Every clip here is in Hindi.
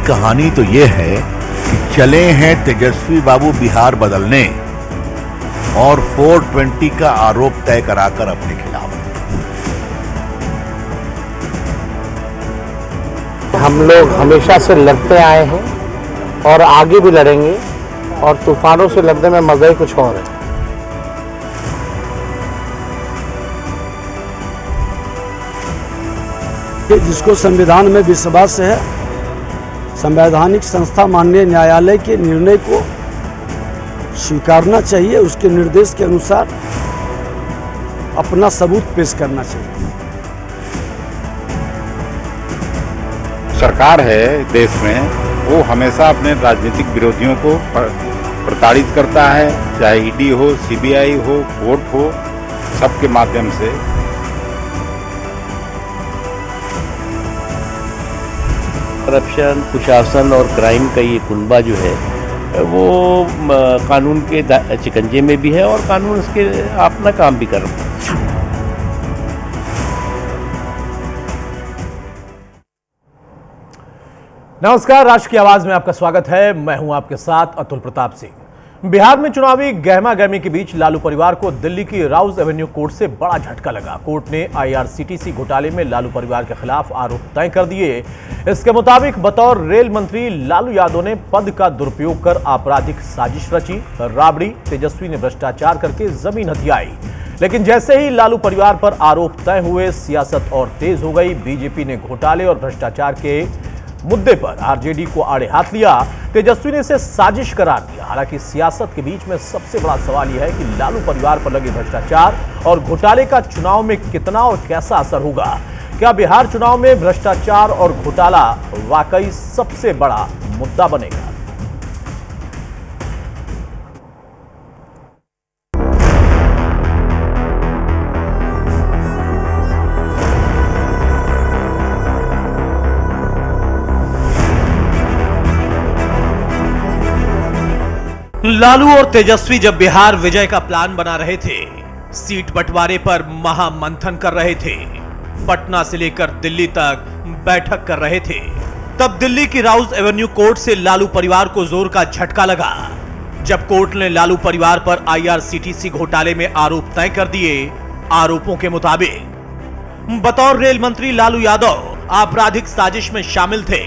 कहानी तो ये है कि चले हैं तेजस्वी बाबू बिहार बदलने और 420 का आरोप तय कराकर अपने खिलाफ। हम लोग हमेशा से लड़ते आए हैं और आगे भी लड़ेंगे और तूफानों से लड़ने में मजा ही कुछ और है। जिसको संविधान में विश्वास है, संवैधानिक संस्था माननीय न्यायालय के निर्णय को स्वीकारना चाहिए, उसके निर्देश के अनुसार अपना सबूत पेश करना चाहिए। सरकार है देश में, वो हमेशा अपने राजनीतिक विरोधियों को प्रताड़ित करता है, चाहे ईडी हो, सीबीआई हो, कोर्ट हो, सबके माध्यम से। करप्शन, कुशासन और क्राइम का ये कुनबा जो है वो कानून के शिकंजे में भी है और कानून इसके अपना काम भी कर रहा है। नमस्कार, राष्ट्र की आवाज में आपका स्वागत है। मैं हूं आपके साथ अतुल प्रताप सिंह। बिहार में चुनावी गहमा गहमी के बीच लालू परिवार को दिल्ली की राउज एवेन्यू कोर्ट से बड़ा झटका लगा। कोर्ट ने आईआरसीटीसी घोटाले में लालू परिवार के खिलाफ आरोप तय कर दिए। इसके मुताबिक बतौर रेल मंत्री लालू यादव ने पद का दुरुपयोग कर आपराधिक साजिश रची। राबड़ी तेजस्वी ने भ्रष्टाचार करके जमीन हथियाई। लेकिन जैसे ही लालू परिवार पर आरोप तय हुए, सियासत और तेज हो गई। बीजेपी ने घोटाले और भ्रष्टाचार के मुद्दे पर आरजेडी को आड़े हाथ लिया। तेजस्वी ने इसे साजिश करार दिया। हालांकि सियासत के बीच में सबसे बड़ा सवाल यह है कि लालू परिवार पर लगे भ्रष्टाचार और घोटाले का चुनाव में कितना और कैसा असर होगा। क्या बिहार चुनाव में भ्रष्टाचार और घोटाला वाकई सबसे बड़ा मुद्दा बनेगा? लालू और तेजस्वी जब बिहार विजय का प्लान बना रहे थे, सीट बंटवारे पर महामंथन कर रहे थे, पटना से लेकर दिल्ली तक बैठक कर रहे थे, तब दिल्ली की राउज एवेन्यू कोर्ट से लालू परिवार को जोर का झटका लगा। जब कोर्ट ने लालू परिवार पर आईआरसीटीसी घोटाले में आरोप तय कर दिए। आरोपों के मुताबिक बतौर रेल मंत्री लालू यादव आपराधिक साजिश में शामिल थे।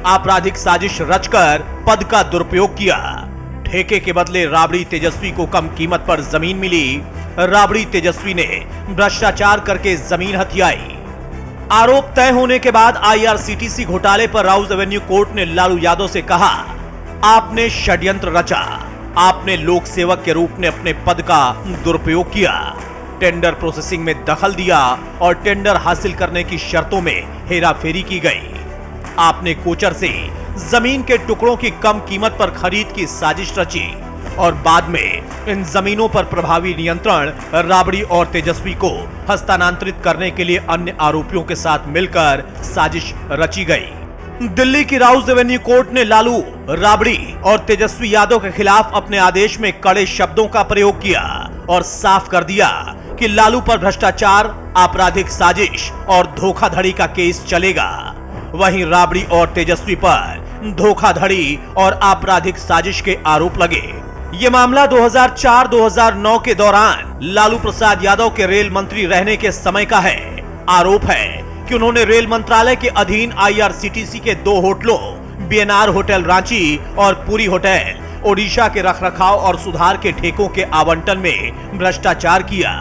आपराधिक साजिश रचकर पद का दुरुपयोग किया। ठेके के बदले राबड़ी तेजस्वी को कम कीमत पर जमीन मिली। राबड़ी तेजस्वी ने भ्रष्टाचार करके जमीन हथियाई। आरोप तय होने के बाद आईआरसीटीसी घोटाले पर राउज एवेन्यू कोर्ट ने लालू यादव से कहा, आपने षड्यंत्र रचा, आपने लोक सेवक के रूप में अपने पद का दुरुपयोग किया, टेंडर प्रोसेसिंग में दखल दिया और टेंडर हासिल करने की शर्तों में हेराफेरी की गई। आपने कोचर से जमीन के टुकड़ों की कम कीमत पर खरीद की साजिश रची और बाद में इन जमीनों पर प्रभावी नियंत्रण राबड़ी और तेजस्वी को हस्तांतरित करने के लिए अन्य आरोपियों के साथ मिलकर साजिश रची गई। दिल्ली की राउज एवेन्यू कोर्ट ने लालू, राबड़ी और तेजस्वी यादव के खिलाफ अपने आदेश में कड़े शब्दों का प्रयोग किया और साफ कर दिया कि लालू पर भ्रष्टाचार, आपराधिक साजिश और धोखाधड़ी का केस चलेगा। वहीं राबड़ी और तेजस्वी पर धोखाधड़ी और आपराधिक साजिश के आरोप लगे। ये मामला 2004-2009 के दौरान लालू प्रसाद यादव के रेल मंत्री रहने के समय का है। आरोप है कि उन्होंने रेल मंत्रालय के अधीन आईआरसीटीसी के 2 होटलों बीएनआर होटल रांची और पुरी होटल ओडिशा के रखरखाव और सुधार के ठेकों के आवंटन में भ्रष्टाचार किया।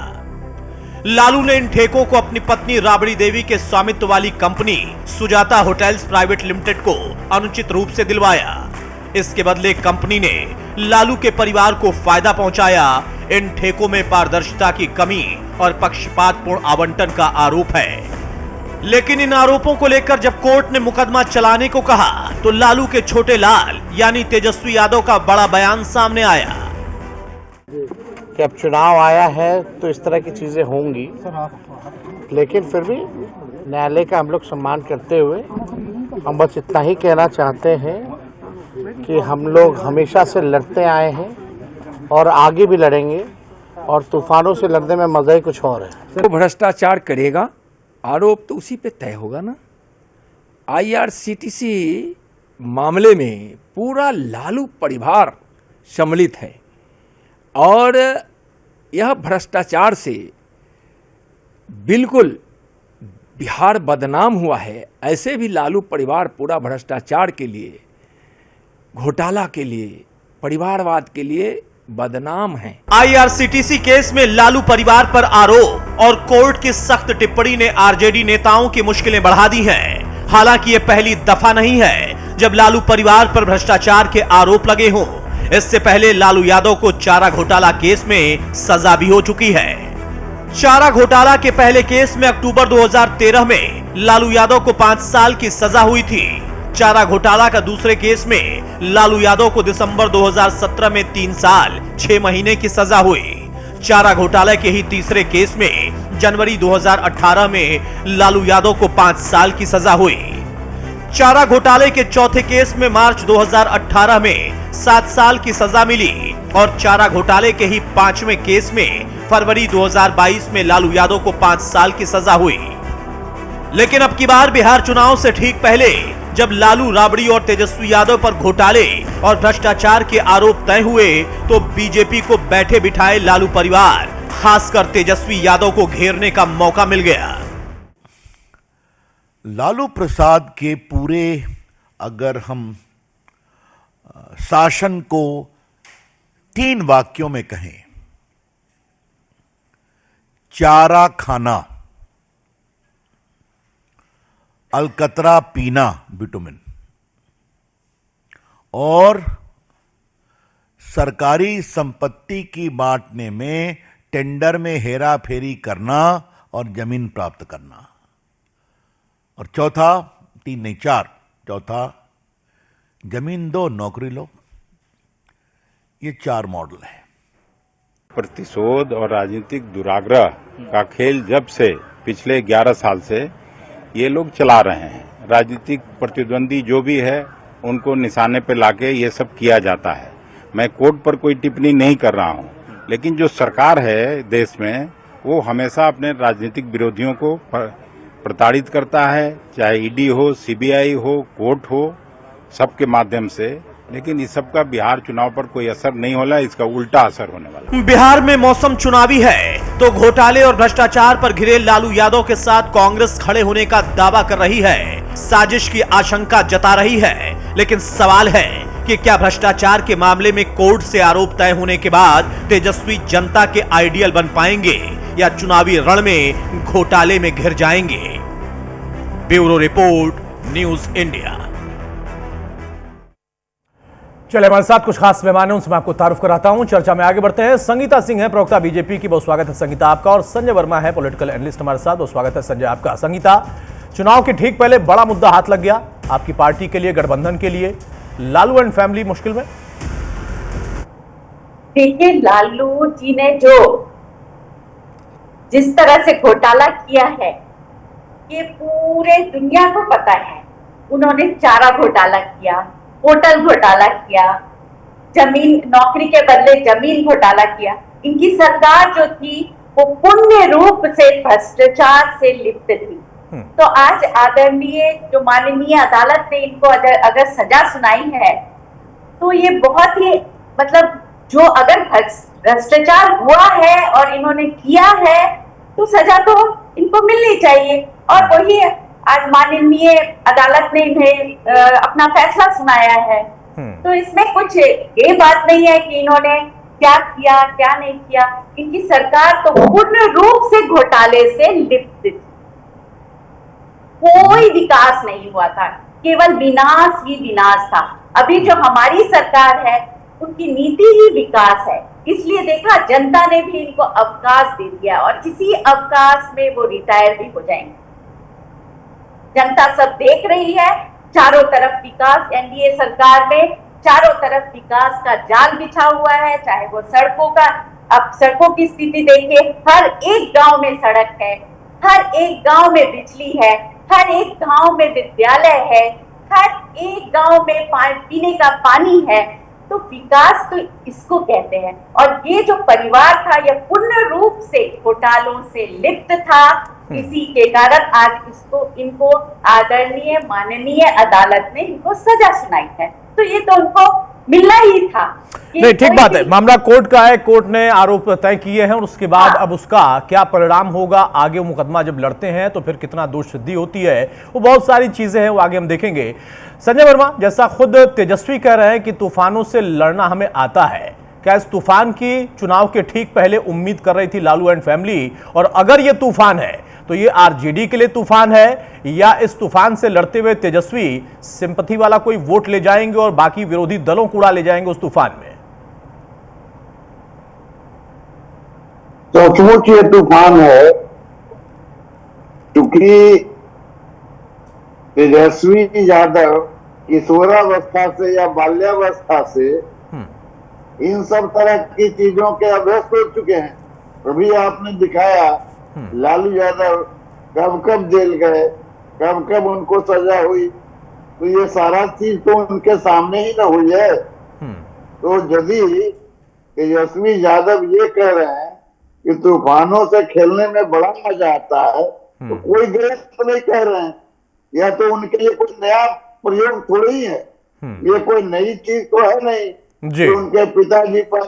लालू ने इन ठेकों को अपनी पत्नी राबड़ी देवी के स्वामित्व वाली company Sujata hotels private limited को अनुचित रूप से दिलवाया। इसके बदले कंपनी ने लालू के परिवार को फायदा पहुंचाया। इन ठेकों में पारदर्शिता की कमी और पक्षपातपूर्ण आवंटन का आरोप है। लेकिन इन आरोपों को लेकर जब कोर्ट ने मुकदमा चलाने को कहा तो लालू के छोटे लाल यानी तेजस्वी यादव का बड़ा बयान सामने आया कि अब चुनाव आया है तो इस तरह की चीज़ें होंगी, लेकिन फिर भी न्यायालय का हम लोग सम्मान करते हुए हम बस इतना ही कहना चाहते हैं कि हम लोग हमेशा से लड़ते आए हैं और आगे भी लड़ेंगे और तूफानों से लड़ने में मज़ा ही कुछ और है। तो भ्रष्टाचार करेगा, आरोप तो उसी पे तय होगा ना। आईआरसीटीसी मामले में पूरा लालू परिवार सम्मिलित है और यह भ्रष्टाचार से बिल्कुल बिहार बदनाम हुआ है। ऐसे भी लालू परिवार पूरा भ्रष्टाचार के लिए, घोटाला के लिए, परिवारवाद के लिए बदनाम है। आईआरसीटीसी केस में लालू परिवार पर आरोप और कोर्ट की सख्त टिप्पणी ने आरजेडी नेताओं की मुश्किलें बढ़ा दी हैं। हालांकि ये पहली दफा नहीं है जब लालू परिवार पर भ्रष्टाचार के आरोप लगे हों। इससे पहले लालू यादव को चारा घोटाला केस में सजा भी हो चुकी है। चारा घोटाला के पहले केस में अक्टूबर 2013 में लालू यादव को 5 साल की सजा हुई थी। चारा घोटाला का दूसरे केस में लालू यादव को दिसंबर 2017 में 3 साल 6 महीने की सजा हुई। चारा घोटाला के ही तीसरे केस में जनवरी 2018 में लालू यादव को 5 साल की सजा हुई। चारा घोटाले के चौथे केस में मार्च 2018 में 7 साल की सजा मिली और चारा घोटाले के ही 5वें केस में फरवरी 2022 में लालू यादव को 5 साल की सजा हुई। लेकिन अब की बार बिहार चुनाव से ठीक पहले जब लालू, राबड़ी और तेजस्वी यादव पर घोटाले और भ्रष्टाचार के आरोप तय हुए तो बीजेपी को बैठे बिठाए लालू परिवार, खासकर तेजस्वी यादव को घेरने का मौका मिल गया। लालू प्रसाद के पूरे अगर हम शासन को 3 वाक्यों में कहें, चारा खाना, अलकतरा पीना बिटुमिन और सरकारी संपत्ति की बांटने में टेंडर में हेरा फेरी करना और जमीन प्राप्त करना, और चौथा 3 नहीं 4, चौथा जमीन दो नौकरी लो। ये 4 मॉडल है। प्रतिशोध और राजनीतिक दुराग्रह का खेल जब से पिछले 11 साल से ये लोग चला रहे हैं। राजनीतिक प्रतिद्वंदी जो भी है उनको निशाने पे लाके ये सब किया जाता है। मैं कोर्ट पर कोई टिप्पणी नहीं कर रहा हूँ, लेकिन जो सरकार है देश में वो हमेशा अपने राजनीतिक विरोधियों को प्रताड़ित करता है, चाहे ईडी हो, सीबीआई हो, कोर्ट हो, सबके माध्यम से। लेकिन इस सब का बिहार चुनाव पर कोई असर नहीं होला, इसका उल्टा असर होने वाला। बिहार में मौसम चुनावी है तो घोटाले और भ्रष्टाचार पर घिरे लालू यादव के साथ कांग्रेस खड़े होने का दावा कर रही है, साजिश की आशंका जता रही है। लेकिन सवाल है कि क्या भ्रष्टाचार के मामले में कोर्ट से आरोप तय होने के बाद तेजस्वी जनता के आइडियल बन पाएंगे या चुनावी रण में घोटाले में घिर जाएंगे। Bureau report, news India. चलिए हमारे साथ कुछ खास मेहमान हैं, उनसे मैं आपको तारुफ कराता हूं। चर्चा में आगे बढ़ते हैं। संगीता सिंह है प्रवक्ता बीजेपी की, बहुत स्वागत है संगीता आपका। और संजय वर्मा है पॉलिटिकल एनालिस्ट हमारे साथ, बहुत स्वागत है संजय आपका। संगीता, चुनाव के ठीक पहले बड़ा मुद्दा हाथ लग गया आपकी पार्टी के लिए, गठबंधन के लिए। लालू एंड फैमिली मुश्किल में? देखिए, लालू जी ने जिस तरह से घोटाला किया है ये पूरे दुनिया को पता है। उन्होंने चारा घोटाला किया, होटल घोटाला किया, जमीन नौकरी के बदले जमीन घोटाला किया। इनकी सरकार जो थी वो पूर्ण रूप से भ्रष्टाचार से लिप्त थी। तो आज आदरणीय जो माननीय अदालत ने इनको अगर सजा सुनाई है तो ये बहुत ही मतलब जो अगर भ्रष्टाचार हुआ है और इन्होंने किया है तो सजा तो इनको मिलनी चाहिए। और वही आज माननीय अदालत ने इन्हें अपना फैसला सुनाया है। तो इसमें कुछ ये बात नहीं है कि इन्होंने क्या किया क्या नहीं किया। इनकी सरकार तो पूर्ण रूप से घोटाले से लिप्त थी। कोई विकास नहीं हुआ था, केवल विनाश ही विनाश था। अभी जो हमारी सरकार है उनकी नीति ही विकास है। इसलिए देखा, जनता ने भी इनको अवकाश दे दिया और किसी अवकाश में वो रिटायर भी हो जाएंगे। जनता सब देख रही है, चारों तरफ विकास। एनडीए सरकार में चारों तरफ विकास का जाल बिछा हुआ है, चाहे वो सड़कों का। अब सड़कों की स्थिति देखिए, हर एक गांव में सड़क है, हर एक गांव में बिजली है, हर एक गांव में विद्यालय है, हर एक गांव में पीने का पानी है। तो विकास तो इसको कहते हैं। और ये जो परिवार था यह पूर्ण रूप से घोटालों से लिप्त था इसी के कारण आज इनको आदरणीय माननीय अदालत ने इनको सजा सुनाई है। तो ये तो उनको मिलना ही था। नहीं, ठीक बात है, मामला कोर्ट का है, कोर्ट ने आरोप तय किए हैं और उसके बाद अब उसका क्या परिणाम होगा, आगे वो मुकदमा जब लड़ते हैं तो फिर कितना दोष सिद्धि होती है, वो बहुत सारी चीजें हैं, वो आगे हम देखेंगे। संजय वर्मा, जैसा खुद तेजस्वी कह रहे हैं कि तूफानों से लड़ना हमें आता है, क्या इस तूफान की चुनाव के ठीक पहले उम्मीद कर रही थी लालू एंड फैमिली? और अगर ये तूफान है तो ये आरजेडी के लिए तूफान है या इस तूफान से लड़ते हुए तेजस्वी सिंपैथी वाला कोई वोट ले जाएंगे और बाकी विरोधी दलों को उड़ा ले जाएंगे उस तूफान में? सचमुच ये तूफान है, क्योंकि तेजस्वी यादव किशोरावस्था से या बाल्यावस्था से इन सब तरह की चीजों के अभ्यस्त हो चुके हैं। अभी आपने दिखाया लालू यादव कब कब जेल गए, कब कब उनको सजा हुई, तो ये सारा चीज तो उनके सामने ही ना हुई है। तो यदि तेजस्वी यादव ये कह रहे हैं कि तूफानों से खेलने में बड़ा मजा आता है, तो कोई गलत तो नहीं कह रहे हैं। या तो उनके लिए कुछ नया प्रयोग थोड़ी है, ये कोई नई चीज तो है नहीं कि उनके पिताजी पर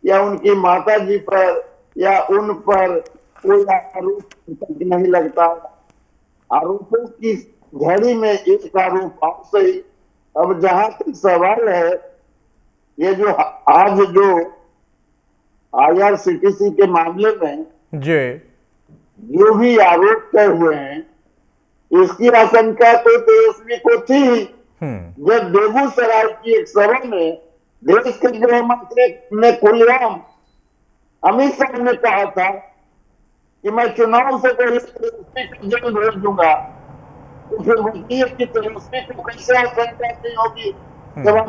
या उनकी माता जी पर या उन पर कोई आरोप नहीं लगता। आरोपों की घड़ी में एक आरोप आपसे ही। अब जहां तक सवाल है, ये जो आज जो IRCTC के मामले में जो भी आरोप तय हुए हैं, इसकी आशंका तो तेजस्वी को थी। जब बेगूसराय की एक सभा में देश के गृह मंत्री ने खुलेआम अमित शाह ने कहा था कि मैं चुनाव से पहले तेजस्वी को जेल भेज दूंगा, तो फिर होती है कि तेजस्वी को कैसे आशंका नहीं होगी जब आप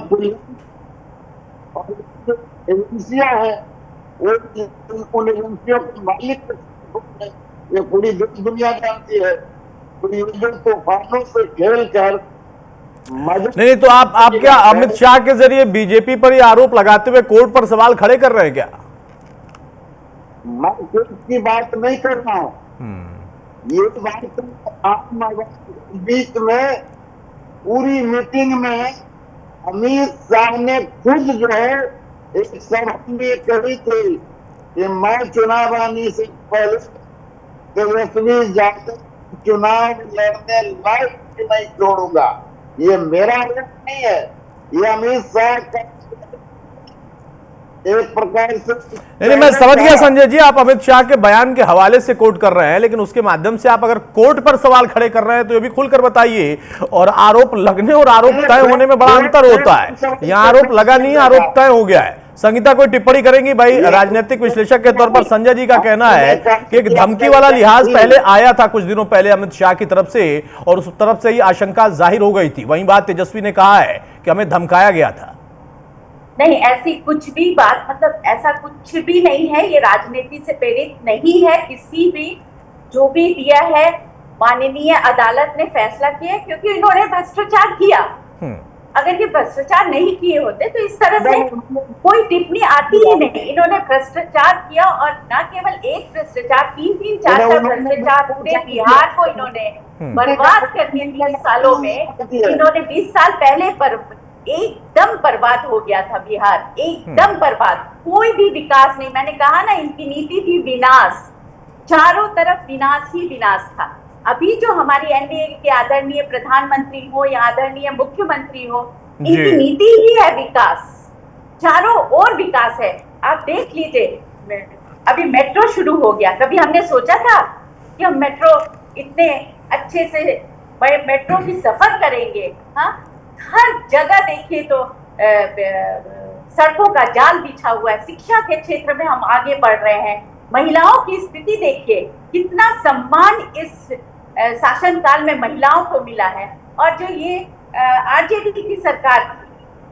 एजेंसियां हैं, वो उन एजेंसियों के मालिक ये पूरी दुनिया जानती है। तो ये जो तूफानों से खेल कर नहीं, तो आप क्या अमित शाह के जरिए बीजेपी पर ये आरोप लगाते हुए कोर्ट पर सवाल खड़े कर रहे हैं क्या? मैं कोर्ट की बात नहीं कर रहा हूँ, ये बात आप बीच में पूरी मीटिंग में अमित शाह ने खुद जो है एक सभा में कही थी कि मैं चुनाव आने से पहले तेजस्वी यादव चुनाव लड़ने लायक नहीं छोड़ूंगा। ये मेरा आरोप नहीं है, ये अमित शाह का एक प्रकार से। नहीं, मैं समझ गया संजय जी, आप अमित शाह के बयान के हवाले से कोट कर रहे हैं, लेकिन उसके माध्यम से आप अगर कोर्ट पर सवाल खड़े कर रहे हैं तो ये भी खुलकर बताइए। और आरोप लगने और आरोप तय होने में बड़ा अंतर होता है। यहाँ आरोप लगा नहीं, आरोप तय हो गया है। संगीता कोई टिप्पणी करेंगी? भाई, राजनीतिक विश्लेषक के तौर पर संजय जी का कहना है कि एक धमकी वाला लिहाज पहले आया था कुछ दिनों पहले अमित शाह की तरफ से, और उस तरफ से ही आशंका जाहिर हो गई थी। वहीं बात तेजस्वी ने कहा है कि हमें धमकाया गया था। नहीं, ऐसी कुछ भी बात, मतलब ऐसा कुछ भी नहीं है। ये राजनीति से प्रेरित नहीं है। किसी भी जो भी दिया है, माननीय अदालत ने फैसला किया क्योंकि इन्होंने भ्रष्टाचार किया। अगर ये भ्रष्टाचार नहीं किए होते तो इस तरह से कोई टिप्पणी आती ही नहीं। इन्होंने भ्रष्टाचार किया, और न केवल एक भ्रष्टाचार, 3-3, 4-4 भ्रष्टाचार पूरे बिहार को इन्होंने बर्बाद कर दिया। 20 सालों में इन्होंने 20 साल पहले पर एकदम बर्बाद हो गया था बिहार, एकदम बर्बाद, कोई भी विकास नहीं। मैंने कहा ना, इनकी नीति थी विनाश, चारों तरफ विनाश ही विनाश था। अभी जो हमारी एनडीए के आदरणीय प्रधानमंत्री हो या आदरणीय मुख्यमंत्री हो, इनकी नीति ही है विकास, चारों ओर विकास है। आप देख लीजिए, अभी मेट्रो शुरू हो गया। कभी हमने सोचा था कि हम मेट्रो इतने अच्छे से मेट्रो की सफर करेंगे? हाँ, हर जगह देखिए तो सड़कों का जाल बिछा हुआ है। शिक्षा के क्षेत्र में हम आगे बढ़ रहे हैं। महिलाओं की स्थिति देखिए, कितना सम्मान इस शासन काल में महिलाओं को मिला है। और जो ये आरजेडी की सरकार थी,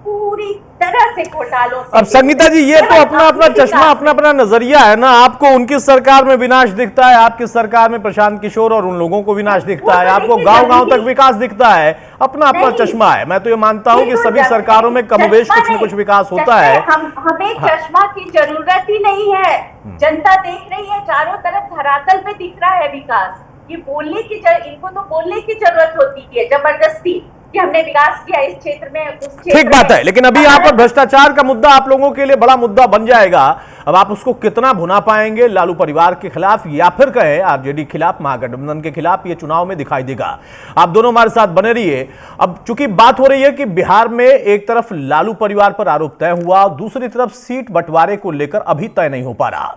पूरी तरह से घोटालों से। अब संगीता जी, ये तो अपना अपना चश्मा, अपना अपना नजरिया है ना। आपको उनकी सरकार में विनाश दिखता है, आपकी सरकार में प्रशांत किशोर और उन लोगों को विनाश दिखता है, आपको गांव गांव तक विकास दिखता है। अपना अपना चश्मा है। मैं तो ये मानता हूं कि सभी सरकारों में कमोबेश कुछ न कुछ विकास होता है। हमें चश्मा की जरूरत ही नहीं है। जनता देख रही है, चारों तरफ धरातल पे दिख रहा है विकास। ये बोलने की इनको तो बोलने की जरूरत होती है जबरदस्ती कि हमने विकास किया इस क्षेत्र में, उस क्षेत्र ठीक बात है, लेकिन अभी यहाँ पर भ्रष्टाचार का मुद्दा आप लोगों के लिए बड़ा मुद्दा बन जाएगा। अब आप उसको कितना भुना पाएंगे लालू परिवार के खिलाफ या फिर कहें आरजेडी खिलाफ, महागठबंधन के खिलाफ, ये चुनाव में दिखाई देगा। आप दोनों हमारे साथ बने रहिए। अब चूंकि बात हो रही है कि बिहार में एक तरफ लालू परिवार पर आरोप तय हुआ, दूसरी तरफ सीट बंटवारे को लेकर अभी तय नहीं हो पा रहा।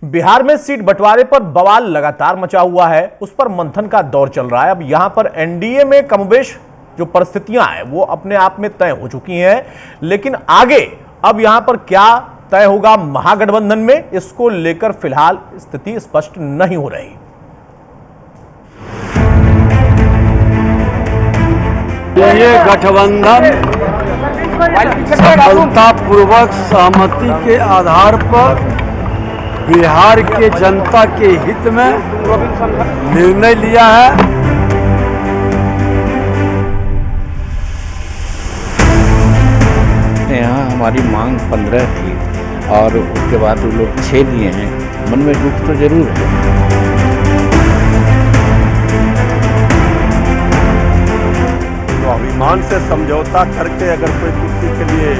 बिहार में सीट बंटवारे पर बवाल लगातार मचा हुआ है, उस पर मंथन का दौर चल रहा है। अब यहां पर एनडीए में कमोबेश जो परिस्थितियां हैं वो अपने आप में तय हो चुकी हैं, लेकिन आगे अब यहां पर क्या तय होगा महागठबंधन में, इसको लेकर फिलहाल स्थिति स्पष्ट नहीं हो रही। ये गठबंधन सफलतापूर्वक सहमति के आधार पर बिहार के जनता के हित में निर्णय लिया है। यहाँ हमारी मांग 15 थी और उसके बाद वो लोग 6 दिए हैं। मन में दुख तो जरूर है। तो अभिमान से समझौता करके अगर कोई कुर्सी के लिए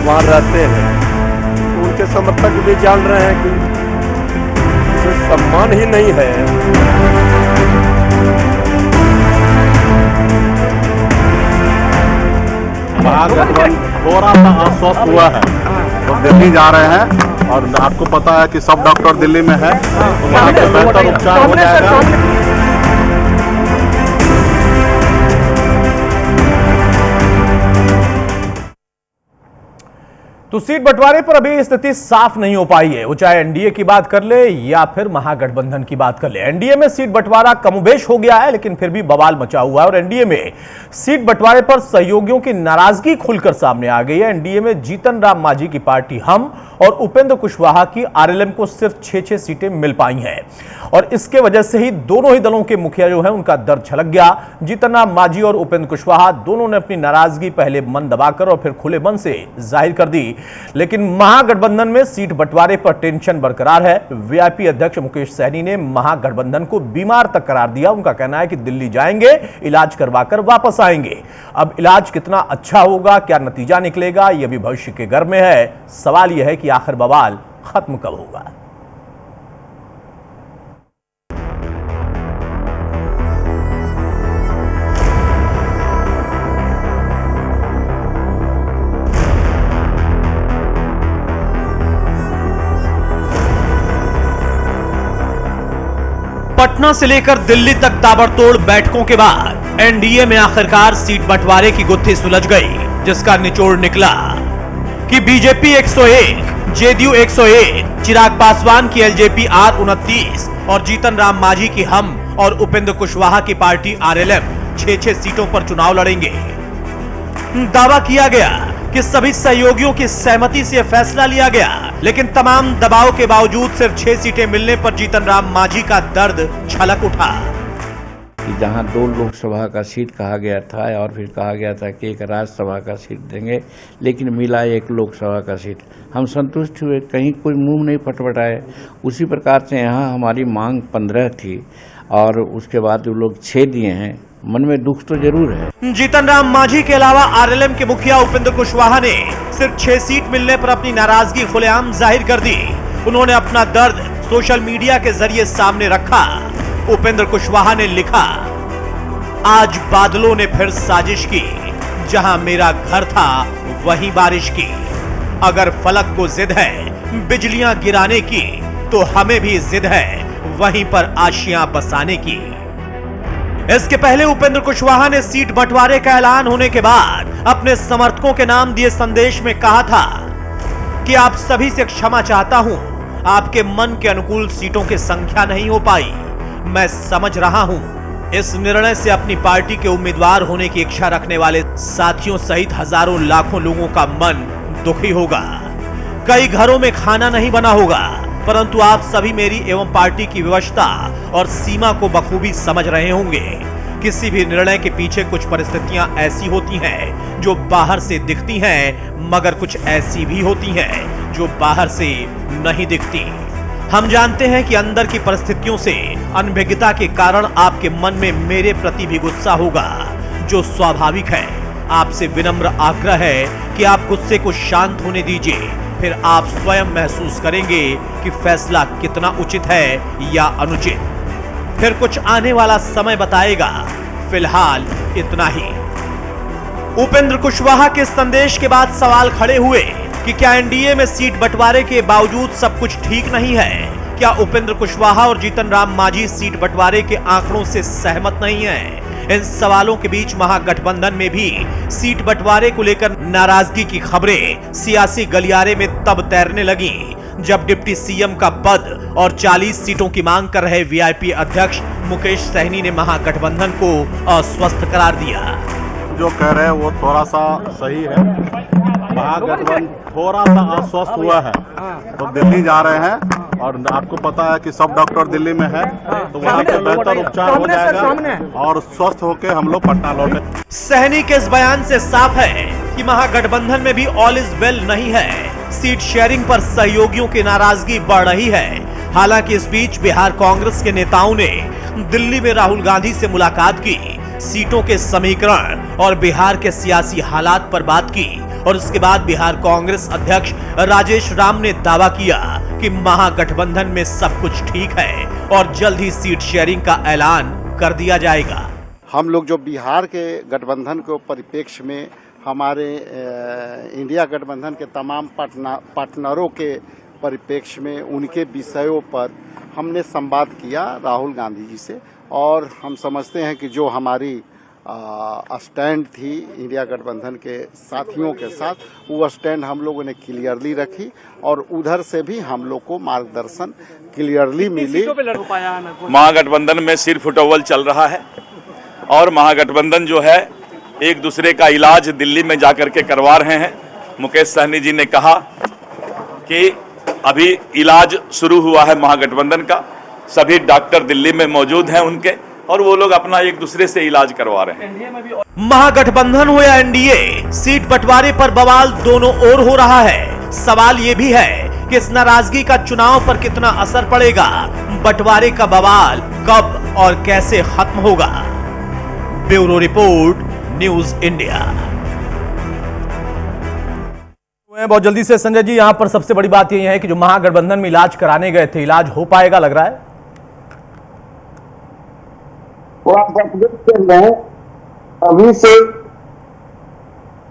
वहाँ रहते हैं तो उनके समर्थक भी जान रहे हैं कि कोई सम्मान ही नहीं है। महागठबंधन थोड़ा सा आश्वस्त हुआ है तो दिल्ली जा रहे हैं और आपको पता है कि सब डॉक्टर दिल्ली में है, तो वहाँ पे बेहतर उपचार हो जाएगा। तो सीट बंटवारे पर अभी स्थिति साफ नहीं हो पाई है, वो चाहे एनडीए की बात कर ले या फिर महागठबंधन की बात कर ले। एनडीए में सीट बंटवारा कमोबेश हो गया है, लेकिन फिर भी बवाल मचा हुआ है और एनडीए में सीट बंटवारे पर सहयोगियों की नाराजगी खुलकर सामने आ गई है। एनडीए में जीतन राम मांझी की पार्टी हम और उपेंद्र कुशवाहा की आरएलएम को सिर्फ 6 सीटें मिल पाई हैं और इसके वजह से ही दोनों ही दलों के मुखिया जो है उनका दर्द छलक गया। जीतन राम मांझी और उपेंद्र कुशवाहा दोनों ने अपनी नाराजगी पहले मन दबाकर और फिर खुले मन से जाहिर कर दी, लेकिन महागठबंधन में सीट बंटवारे पर टेंशन बरकरार है। वीआईपी अध्यक्ष मुकेश सहनी ने महागठबंधन को बीमार तक करार दिया। उनका कहना है कि दिल्ली जाएंगे, इलाज करवाकर वापस आएंगे। अब इलाज कितना अच्छा होगा, क्या नतीजा निकलेगा, यह भी भविष्य के घर में है। सवाल यह है कि आखिर बवाल खत्म कब होगा। पटना से लेकर दिल्ली तक ताबड़तोड़ बैठकों के बाद एनडीए में आखिरकार सीट बंटवारे की गुत्थी सुलझ गई, जिसका निचोड़ निकला कि बीजेपी 101, जेडीयू 101, चिराग पासवान की एलजेपी R29 और जीतन राम मांझी की हम और उपेंद्र कुशवाहा की पार्टी आरएलएम 6 सीटों पर चुनाव लड़ेंगे। दावा किया गया कि सभी सहयोगियों की सहमति से यह फैसला लिया गया, लेकिन तमाम दबाव के बावजूद सिर्फ 6 सीटें मिलने पर जीतन राम मांझी का दर्द छलक उठा। जहां 2 लोकसभा का सीट कहा गया था और फिर कहा गया था कि एक राज्यसभा का सीट देंगे, लेकिन मिला 1 लोकसभा का सीट। हम संतुष्ट हुए, कहीं कोई मुंह नहीं फटफटाए। उसी प्रकार से यहाँ हमारी मांग 15 थी और उसके बाद वो लोग 6 दिए हैं। मन में दुख तो जरूर है। जीतन राम मांझी के अलावा आरएलएम के मुखिया उपेंद्र कुशवाहा ने सिर्फ 6 सीट मिलने पर अपनी नाराजगी खुलेआम जाहिर कर दी। उन्होंने अपना दर्द सोशल मीडिया के जरिए सामने रखा। उपेंद्र कुशवाहा ने लिखा, आज बादलों ने फिर साजिश की, जहां मेरा घर था वहीं बारिश की। अगर फलक को जिद है बिजलियां गिराने की, तो हमें भी जिद है वहीं पर आशियां बसाने की। इसके पहले उपेंद्र कुशवाहा ने सीट बंटवारे का ऐलान होने के बाद अपने समर्थकों के नाम दिए संदेश में कहा था कि आप सभी से क्षमा चाहता हूं, आपके मन के अनुकूल सीटों की संख्या नहीं हो पाई। मैं समझ रहा हूं इस निर्णय से अपनी पार्टी के उम्मीदवार होने की इच्छा रखने वाले साथियों सहित हजारों लाखों लोगों का मन दुखी होगा। कई घरों में खाना नहीं बना होगा, परंतु आप सभी मेरी एवं पार्टी की व्यवस्था और सीमा को बखूबी समझ रहे होंगे। किसी भी निर्णय के पीछे कुछ परिस्थितियां ऐसी होती हैं जो बाहर से दिखती हैं, मगर कुछ ऐसी भी होती हैं जो बाहर से नहीं दिखती। हम जानते हैं कि अंदर की परिस्थितियों से अनभिज्ञता के कारण आपके मन में मेरे प्रति भी गुस्सा होगा, जो स्वाभाविक है। आपसे विनम्र आग्रह है कि आप गुस्से को शांत होने दीजिए, फिर आप स्वयं महसूस करेंगे कि फैसला कितना उचित है या अनुचित। फिर कुछ आने वाला समय बताएगा। फिलहाल इतना ही। उपेंद्र कुशवाहा के संदेश के बाद सवाल खड़े हुए कि क्या एनडीए में सीट बंटवारे के बावजूद सब कुछ ठीक नहीं है? क्या उपेंद्र कुशवाहा और जीतन राम मांझी सीट बंटवारे के आंकड़ों से सहमत नहीं हैं? इन सवालों के बीच महागठबंधन में भी सीट बंटवारे को लेकर नाराजगी की खबरें सियासी गलियारे में तब तैरने लगी जब डिप्टी सीएम का पद और 40 सीटों की मांग कर रहे वीआईपी अध्यक्ष मुकेश सहनी ने महागठबंधन को अस्वस्थ करार दिया। जो कह रहे हैं वो थोड़ा सा सही है। महागठबंधन थोड़ा सा अस्वस्थ हुआ है तो दिल्ली जा रहे हैं, और आपको पता है कि सब डॉक्टर दिल्ली में है, तो वहाँ पे बेहतर उपचार हो जाएगा और स्वस्थ होकर हम लोग पटना लौटे। सहनी के इस बयान से साफ है कि महागठबंधन में भी ऑल इज वेल नहीं है। सीट शेयरिंग पर सहयोगियों की नाराजगी बढ़ रही है। हालांकि इस बीच बिहार कांग्रेस के नेताओं ने दिल्ली में राहुल गांधी से मुलाकात की, सीटों के समीकरण और बिहार के सियासी हालात पर बात की, और उसके बाद बिहार कांग्रेस अध्यक्ष राजेश राम ने दावा किया कि महागठबंधन में सब कुछ ठीक है और जल्द ही सीट शेयरिंग का ऐलान कर दिया जाएगा। हम लोग जो बिहार के गठबंधन के परिप्रेक्ष्य में हमारे इंडिया गठबंधन के तमाम पार्टनरों के परिप्रेक्ष्य में उनके विषयों पर हमने संवाद किया राहुल गांधी जी से, और हम समझते हैं कि जो हमारी स्टैंड थी इंडिया गठबंधन के साथियों के साथ, वो स्टैंड हम लोगों ने क्लियरली रखी और उधर से भी हम लोग को मार्गदर्शन क्लियरली मिली। महागठबंधन में सिर फुटोवल चल रहा है और महागठबंधन जो है एक दूसरे का इलाज दिल्ली में जाकर के करवा रहे हैं। मुकेश सहनी जी ने कहा कि अभी इलाज शुरू हुआ है महागठबंधन का, सभी डॉक्टर दिल्ली में मौजूद हैं उनके, और वो लोग अपना एक दूसरे से इलाज करवा रहे हैं। महागठबंधन हो या एनडीए, सीट बंटवारे पर बवाल दोनों ओर हो रहा है। सवाल ये भी है कि इस नाराजगी का चुनाव पर कितना असर पड़ेगा। बंटवारे का बवाल कब और कैसे खत्म होगा? Bureau report, news India. बहुत जल्दी से संजय जी, यहां पर सबसे बड़ी बात यही है कि जो महागठबंधन में इलाज कराने गए थे, इलाज हो पाएगा लग रहा है? वो आप अपडेट कर रहे हैं अभी से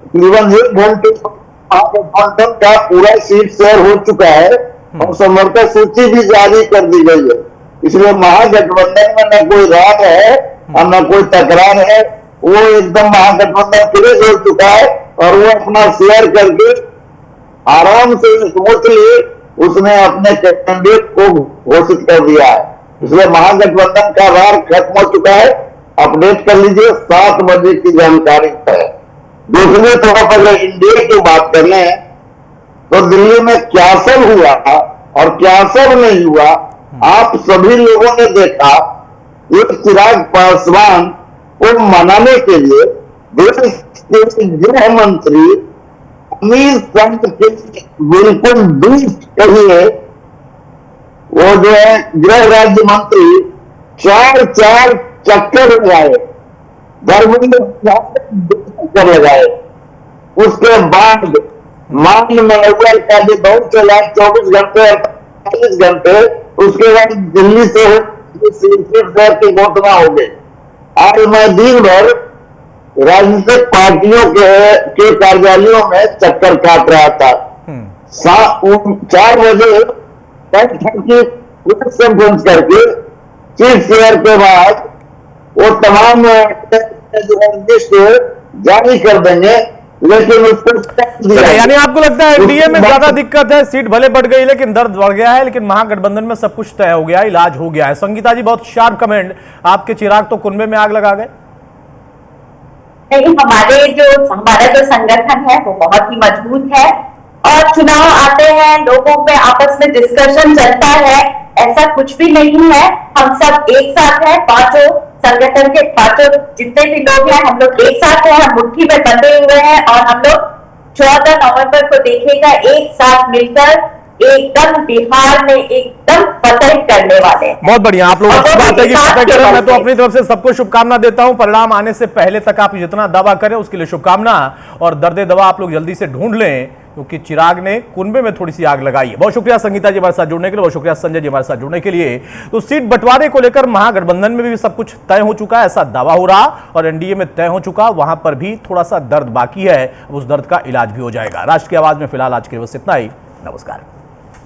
तकरीबन 1 घंटे महागठबंधन का पूरा सीट शेयर हो चुका है और समर्थक सूची भी जारी कर दी गई है। इसलिए महागठबंधन में न कोई राग है और न कोई तकरार है। वो एकदम महागठबंधन फिनिश हो चुका है और वो अपना शेयर करके आराम से स्मूथली उसने अपने कैंडिडेट को घोषित कर दिया है। इसलिए महागठबंधन का रार खत्म हो चुका है। अपडेट कर लीजिए, 7 बजे की जानकारी है। दूसरे तौर पर अगर इंडिया की बात कर लें तो दिल्ली में क्या सब हुआ और क्या सब नहीं हुआ आप सभी लोगों ने देखा। एक चिराग पासवान को मनाने के लिए देश के गृह मंत्री अमित शाह के बिल्कुल बीच कहिए वो जो है गृह राज्य मंत्री 4 चक्कर लगाए, धर्मेंद्र चक्कर लगाए। उसके बाद मान मनोबल का भी बहुत चला 24 घंटे 48 घंटे। उसके बाद दिल्ली से शहर की घोषणा हो गई। आज मैं दिन भर राजनीतिक पार्टियों के कार्यालयों में चक्कर काट रहा था। 4 बजे कॉन्फ्रेंस करके चीफ शेयर के बाद वो तमाम लिस्ट जारी कर देंगे। लेकिन उसको टैक्स दिया चलिए, यानी आपको लगता है एनडीए में उसके ज्यादा बाद- दिक्कत है, सीट भले बढ़ गई लेकिन दर्द बढ़ गया है, लेकिन महागठबंधन में सब कुछ तय हो गया, इलाज हो गया है। संगीता जी, बहुत शार्प कमेंट आपके। चिराग तो कुनबे में आग लगा गए। नहीं, हमारा जो संगठन है वो बहुत ही मजबूत है और चुनाव आते हैं, लोगों में आपस में डिस्कशन चलता है, ऐसा कुछ भी नहीं है। हम सब एक साथ हैं, पांचों संगठन के पांचों जितने भी लोग हैं, हम लोग एक साथ हैं, हम मुट्ठी में बंधे हुए हैं और हम लोग 14 नवंबर को देखेगा एक साथ मिलकर एकदम बिहार में एकदम फतह करने वाले हैं। बहुत बढ़िया, आप लोगों की बात है कि फतह करें। मैं तो अपनी तरफ से सबको शुभकामना देता हूं। परिणाम आने से पहले तक आप जितना दावा करें उसके लिए शुभकामना, और दर्द दवा आप लोग जल्दी से ढूंढ लें, क्योंकि चिराग ने कुनबे में थोड़ी सी आग लगाई है। बहुत शुक्रिया संगीता जी हमारे साथ जुड़ने के लिए, बहुत शुक्रिया संजय जी हमारे साथ जुड़ने के लिए। तो सीट बंटवारे को लेकर महागठबंधन में भी सब कुछ तय हो चुका है, ऐसा दावा हो रहा, और एनडीए में तय हो चुका, वहां पर भी थोड़ा सा दर्द बाकी है, उस दर्द का इलाज भी हो जाएगा। राष्ट्र की आवाज में फिलहाल आज के लिए बस इतना ही। नमस्कार।